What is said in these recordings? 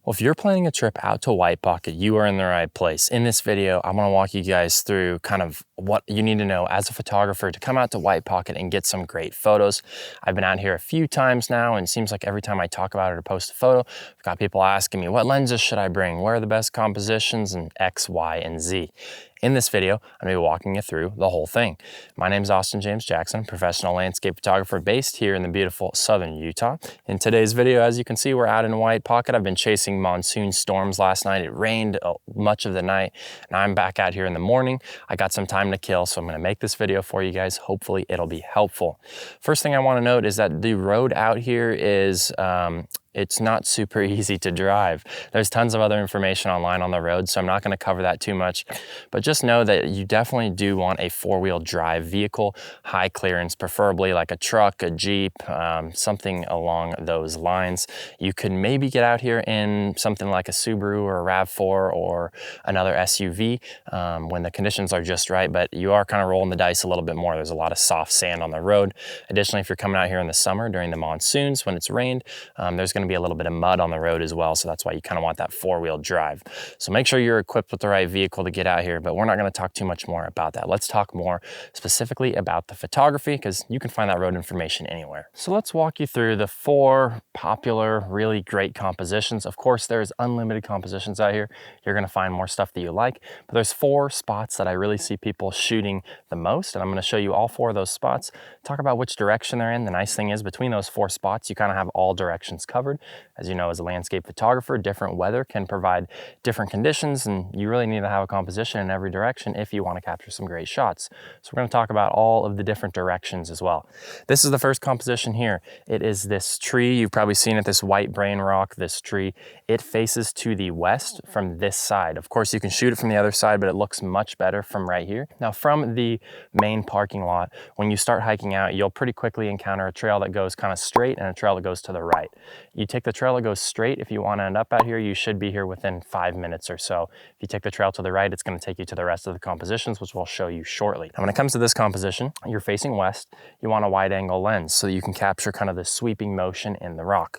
Well, if you're planning a trip out to White Pocket, you are in the right place. In this video, I'm gonna walk you guys through kind of what you need to know as a photographer to come out to White Pocket and get some great photos. I've been out here a few times now, and it seems like every time I talk about it or post a photo, I've got people asking me, what lenses should I bring? Where are the best compositions? And X, Y, and Z. In this video, I'm gonna be walking you through the whole thing. My name is Austin James Jackson, professional landscape photographer based here in the beautiful southern Utah. In today's video, as you can see, we're out in White Pocket. I've been chasing monsoon storms last night. It rained much of the night. Now I'm back out here in the morning. I got some time to kill, so I'm gonna make this video for you guys. Hopefully it'll be helpful. First thing I wanna note is that the road out here is, it's not super easy to drive. There's tons of other information online on the road, so I'm not gonna cover that too much, but just know that you definitely do want a four-wheel drive vehicle, high clearance, preferably like a truck, a Jeep, something along those lines. You could maybe get out here in something like a Subaru or a RAV4 or another SUV when the conditions are just right, but you are kind of rolling the dice a little bit more. There's a lot of soft sand on the road. Additionally, if you're coming out here in the summer during the monsoons when it's rained, there's gonna be a little bit of mud on the road as well, so that's why you kind of want that four-wheel drive. So make sure you're equipped with the right vehicle to get out here, but we're not going to talk too much more about that. Let's talk more specifically about the photography, because you can find that road information anywhere. So let's walk you through the 4 popular, really great compositions. Of course, there's unlimited compositions out here. You're going to find more stuff that you like, but there's 4 spots that I really see people shooting the most, and I'm going to show you all 4 of those spots, talk about which direction they're in. The nice thing is between those 4 spots, you kind of have all directions covered. As you know, as a landscape photographer, different weather can provide different conditions, and you really need to have a composition in every direction if you want to capture some great shots. So we're going to talk about all of the different directions as well. This is the first composition here. It is this tree. You've probably seen it, this white brain rock, this tree. It faces to the west from this side. Of course, you can shoot it from the other side, but it looks much better from right here. Now, from the main parking lot, when you start hiking out, you'll pretty quickly encounter a trail that goes kind of straight and a trail that goes to the right. You take the trail that goes straight. If you want to end up out here, you should be here within 5 minutes or so. If you take the trail to the right, it's going to take you to the rest of the compositions, which we'll show you shortly. Now, when it comes to this composition, you're facing west. You want a wide angle lens so that you can capture kind of the sweeping motion in the rock.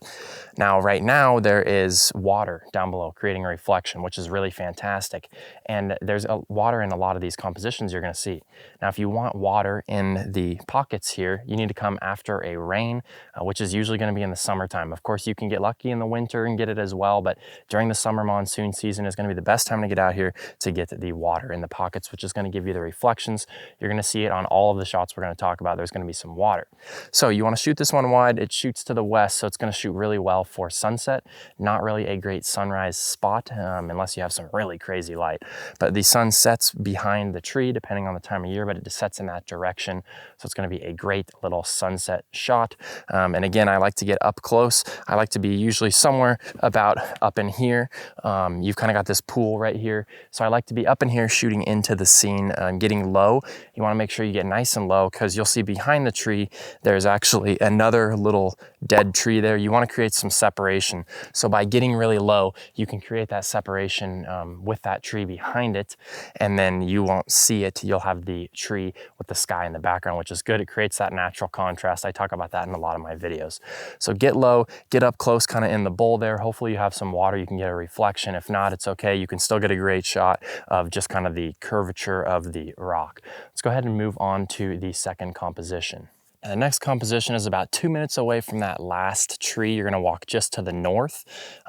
Now, right now, there is water down below creating a reflection, which is really fantastic. And there's water in a lot of these compositions you're going to see. Now, if you want water in the pockets here, you need to come after a rain, which is usually going to be in the summertime. Of course, you can get lucky in the winter and get it as well, but during the summer monsoon season is going to be the best time to get out here to get the water in the pockets, which is going to give you the reflections. You're going to see it on all of the shots we're going to talk about. There's going to be some water. So you want to shoot this one wide. It shoots to the west, so it's going to shoot really well for sunset. Not really a great sunrise spot unless you have some really crazy light. But the sun sets behind the tree depending on the time of year, but it just sets in that direction. So it's going to be a great little sunset shot. And again, I like to get up close. I like to be usually somewhere about up in here. You've kind of got this pool right here. So I like to be up in here shooting into the scene, getting low. You want to make sure you get nice and low, because you'll see behind the tree, there's actually another little dead tree there. You want to create some separation. So by getting really low, you can create that separation with that tree behind it, and then you won't see it. You'll have the tree with the sky in the background, which is good. It creates that natural contrast. I talk about that in a lot of my videos. So get low, get up close kind of in the bowl there. Hopefully you have some water, you can get a reflection. If not, it's okay. You can still get a great shot of just kind of the curvature of the rock. Let's go ahead and move on to the second composition. And the next composition is about 2 minutes away from that last tree. You're gonna walk just to the north,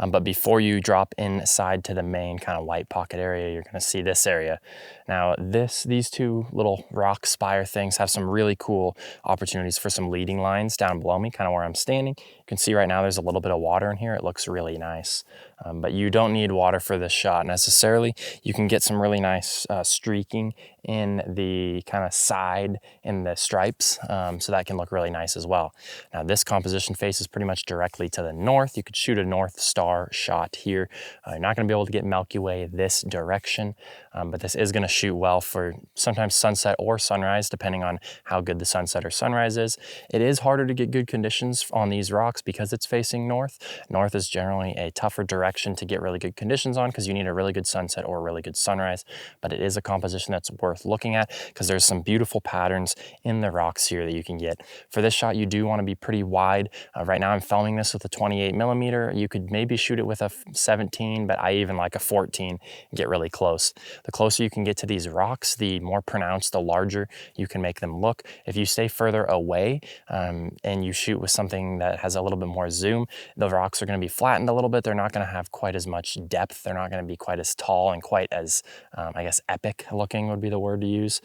but before you drop inside to the main kind of White Pocket area, you're gonna see this area. Now these 2 little rock spire things have some really cool opportunities for some leading lines down below me, kind of where I'm standing. You can see right now there's a little bit of water in here. It looks really nice, but you don't need water for this shot necessarily. You can get some really nice streaking in the kind of side in the stripes, so that can look really nice as well. Now this composition faces pretty much directly to the north. You could shoot a North Star shot here. You're not going to be able to get Milky Way this direction, but this is going to shoot well for sometimes sunset or sunrise, depending on how good the sunset or sunrise is. It is harder to get good conditions on these rocks rocks because it's facing north. North is generally a tougher direction to get really good conditions on because you need a really good sunset or a really good sunrise, but it is a composition that's worth looking at because there's some beautiful patterns in the rocks here that you can get. For this shot, you do want to be pretty wide. Right now I'm filming this with a 28mm. You could maybe shoot it with a 17, but I even like a 14 and get really close. The closer you can get to these rocks, the more pronounced, the larger you can make them look. If you stay further away and you shoot with something that has a little bit more zoom, the rocks are going to be flattened a little bit. They're not going to have quite as much depth. They're not going to be quite as tall and quite as, I guess, epic looking would be the word to use.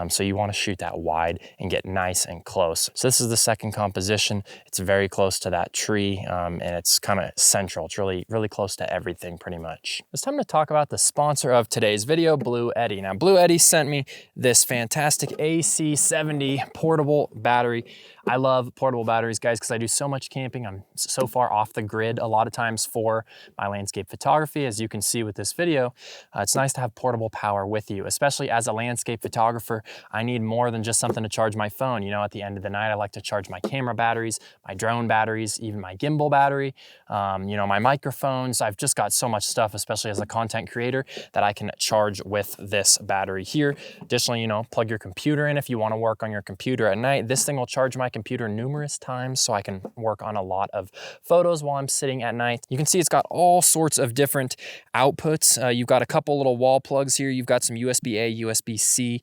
So you want to shoot that wide and get nice and close. So this is the second composition. It's very close to that tree and it's kind of central. It's really, really close to everything pretty much. It's time to talk about the sponsor of today's video, Blue Eddy. Now, Blue Eddy sent me this fantastic AC70 portable battery. I love portable batteries, guys, because I do so much camping. I'm so far off the grid a lot of times for my landscape photography. As you can see with this video, it's nice to have portable power with you, especially as a landscape photographer. I need more than just something to charge my phone. You know, at the end of the night, I like to charge my camera batteries, my drone batteries, even my gimbal battery, you know, my microphones. I've just got so much stuff, especially as a content creator, that I can charge with this battery here. Additionally, you know, plug your computer in if you want to work on your computer at night. This thing will charge my computer numerous times so I can work on a lot of photos while I'm sitting at night. You can see it's got all sorts of different outputs. You've got a couple little wall plugs here. You've got some USB-A, USB-C.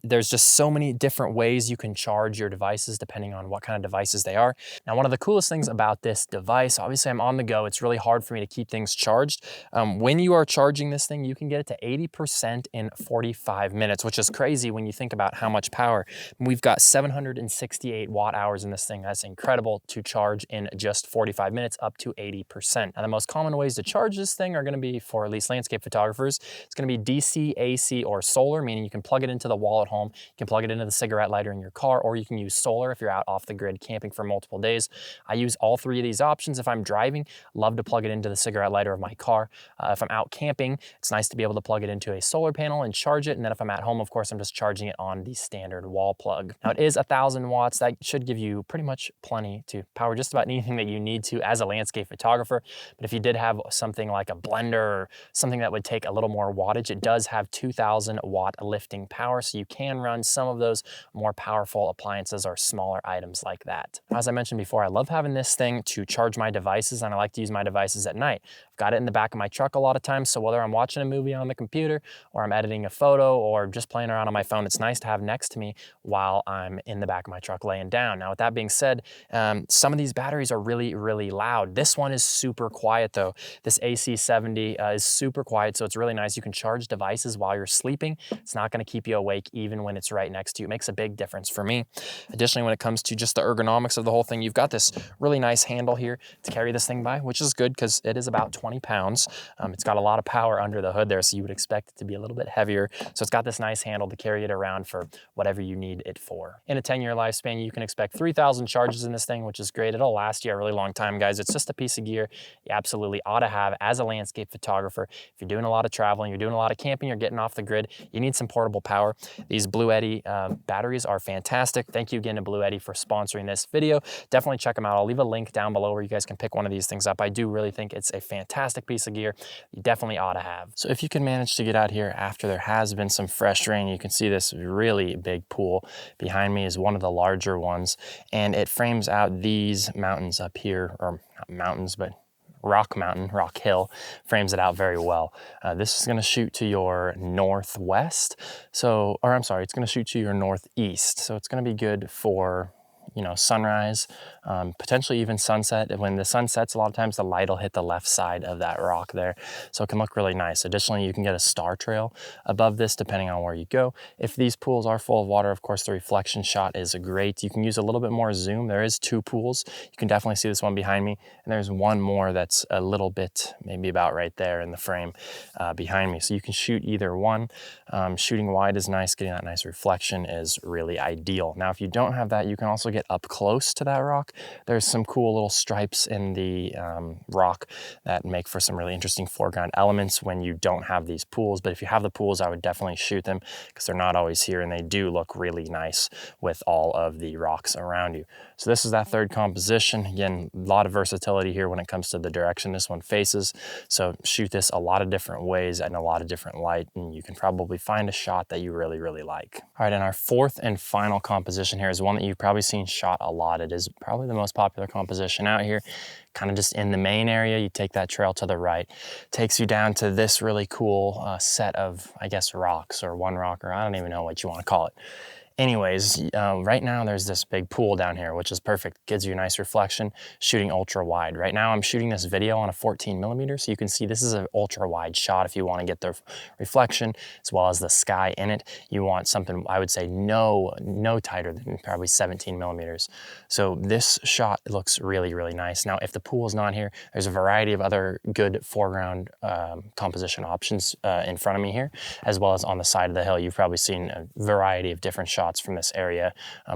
There's just so many different ways you can charge your devices depending on what kind of devices they are. Now, one of the coolest things about this device, obviously I'm on the go. It's really hard for me to keep things charged. When you are charging this thing, you can get it to 80% in 45 minutes, which is crazy when you think about how much power. We've got 768 watt hours in this thing. That's incredible to charge in just 45 minutes up to 80%. Now, the most common ways to charge this thing are going to be, for at least landscape photographers, it's going to be DC, AC, or solar, meaning you can plug it into the wall at home, you can plug it into the cigarette lighter in your car, or you can use solar if you're out off the grid camping for multiple days. I use all three of these options. If I'm driving, love to plug it into the cigarette lighter of my car. If I'm out camping, it's nice to be able to plug it into a solar panel and charge it. And then if I'm at home, of course, I'm just charging it on the standard wall plug. Now, it is 1,000 watts. That should give you pretty much plenty to power just about anything that you need to as a landscape photographer. But if you did have something like a blender or something that would take a little more wattage, it does have 2,000 watt lifting power. So you can run some of those more powerful appliances or smaller items like that. As I mentioned before, I love having this thing to charge my devices, and I like to use my devices at night. I've got it in the back of my truck a lot of times, so whether I'm watching a movie on the computer or I'm editing a photo or just playing around on my phone, it's nice to have next to me while I'm in the back of my truck laying down. Now, with that being said, some of these batteries are really, really loud. This one is super quiet though. This AC70 is super quiet, so it's really nice. You can charge devices while you're sleeping. It's not going to keep you awake even when it's right next to you. It makes a big difference for me. Additionally, when it comes to just the ergonomics of the whole thing, you've got this really nice handle here to carry this thing by, which is good because it is about 20 pounds. It's got a lot of power under the hood there, so you would expect it to be a little bit heavier. So it's got this nice handle to carry it around for whatever you need it for. In a 10-year lifespan, you can expect 3,000 charges in this thing, which is great. It'll last you a really long time, guys. It's just a piece of gear you absolutely ought to have as a landscape photographer. If you're doing a lot of traveling, you're doing a lot of camping, you're getting off the grid, you need some portable power. These Blue Eddy batteries are fantastic. Thank you again to Blue Eddy for sponsoring this video. Definitely check them out. I'll leave a link down below where you guys can pick one of these things up. I do really think it's a fantastic piece of gear you definitely ought to have. So if you can manage to get out here after there has been some fresh rain, you can see this really big pool behind me is one of the larger ones, and it frames out these mountains up here, or not mountains, but Rock Mountain, Rock Hill, frames it out very well. This is going to shoot to your northwest, so, or I'm sorry, it's going to shoot to your northeast, so it's going to be good for, you know, sunrise, potentially even sunset. When the sun sets, a lot of times the light will hit the left side of that rock there, so it can look really nice. Additionally, you can get a star trail above this depending on where you go. If these pools are full of water, of course, the reflection shot is great. You can use a little bit more zoom. There is 2 pools. You can definitely see this one behind me, and there's one more that's a little bit, maybe about right there in the frame behind me. So you can shoot either one. Shooting wide is nice. Getting that nice reflection is really ideal. Now, if you don't have that, you can also get get up close to that rock, there's some cool little stripes in the rock that make for some really interesting foreground elements when you don't have these pools. But if you have the pools, I would definitely shoot them because they're not always here, and they do look really nice with all of the rocks around you. So this is that third composition. Again, a lot of versatility here when it comes to the direction this one faces. So shoot this a lot of different ways and a lot of different light, and you can probably find a shot that you really, really like. All right, and our fourth and final composition here is one that you've probably seen shot a lot. It is probably the most popular composition out here, kind of just in the main area. You take that trail to the right, takes you down to this really cool set of, I guess, rocks, or one rock, or I don't even know what you want to call it. Anyways, right now there's this big pool down here, which is perfect. Gives you a nice reflection, shooting ultra wide. Right now I'm shooting this video on a 14mm, so you can see this is an ultra wide shot if you want to get the reflection as well as the sky in it. You want something, I would say, no tighter than probably 17mm. So this shot looks really, really nice. Now, if the pool is not here, there's a variety of other good foreground composition options in front of me here, as well as on the side of the hill. You've probably seen a variety of different shots from this area,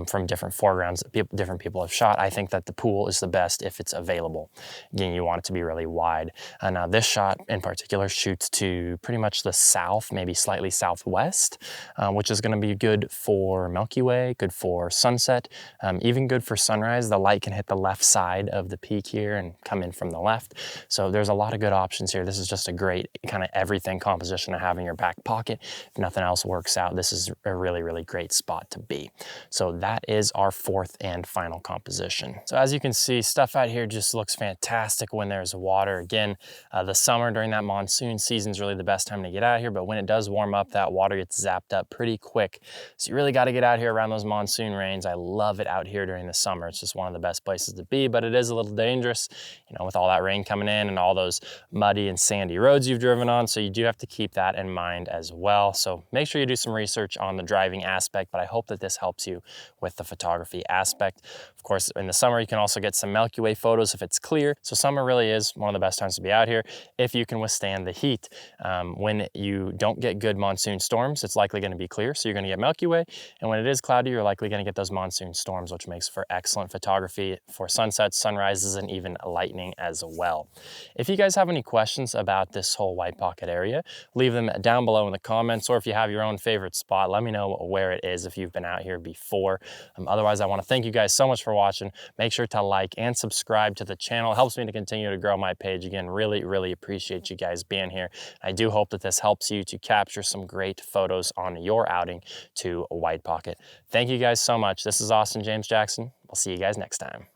from different foregrounds that different people have shot. I think that the pool is the best if it's available. Again, you want it to be really wide. Now this shot in particular shoots to pretty much the south, maybe slightly southwest, which is going to be good for Milky Way, good for sunset, even good for sunrise. The light can hit the left side of the peak here and come in from the left. So there's a lot of good options here. This is just a great kind of everything composition to have in your back pocket. If nothing else works out, this is a really, really great spot to be. So that is our fourth and final composition. So as you can see, stuff out here just looks fantastic when there's water. Again, the summer during that monsoon season is really the best time to get out here, but when it does warm up, that water gets zapped up pretty quick. So you really got to get out here around those monsoon rains. I love it out here during the summer. It's just one of the best places to be, but it is a little dangerous, you know, with all that rain coming in and all those muddy and sandy roads you've driven on. So you do have to keep that in mind as well. So make sure you do some research on the driving aspect, but I hope that this helps you with the photography aspect. Of course, in the summer, you can also get some Milky Way photos if it's clear. So summer really is one of the best times to be out here if you can withstand the heat. When you don't get good monsoon storms, it's likely going to be clear, so you're going to get Milky Way. And when it is cloudy, you're likely going to get those monsoon storms, which makes for excellent photography for sunsets, sunrises, and even lightning as well. If you guys have any questions about this whole White Pocket area, leave them down below in the comments, or if you have your own favorite spot, let me know where it is if you've been out here before. Otherwise, I want to thank you guys so much for watching. Make sure to like and subscribe to the channel. It helps me to continue to grow my page. Again, really, really appreciate you guys being here. I do hope that this helps you to capture some great photos on your outing to White Pocket. Thank you guys so much. This is Austin James Jackson. I'll see you guys next time.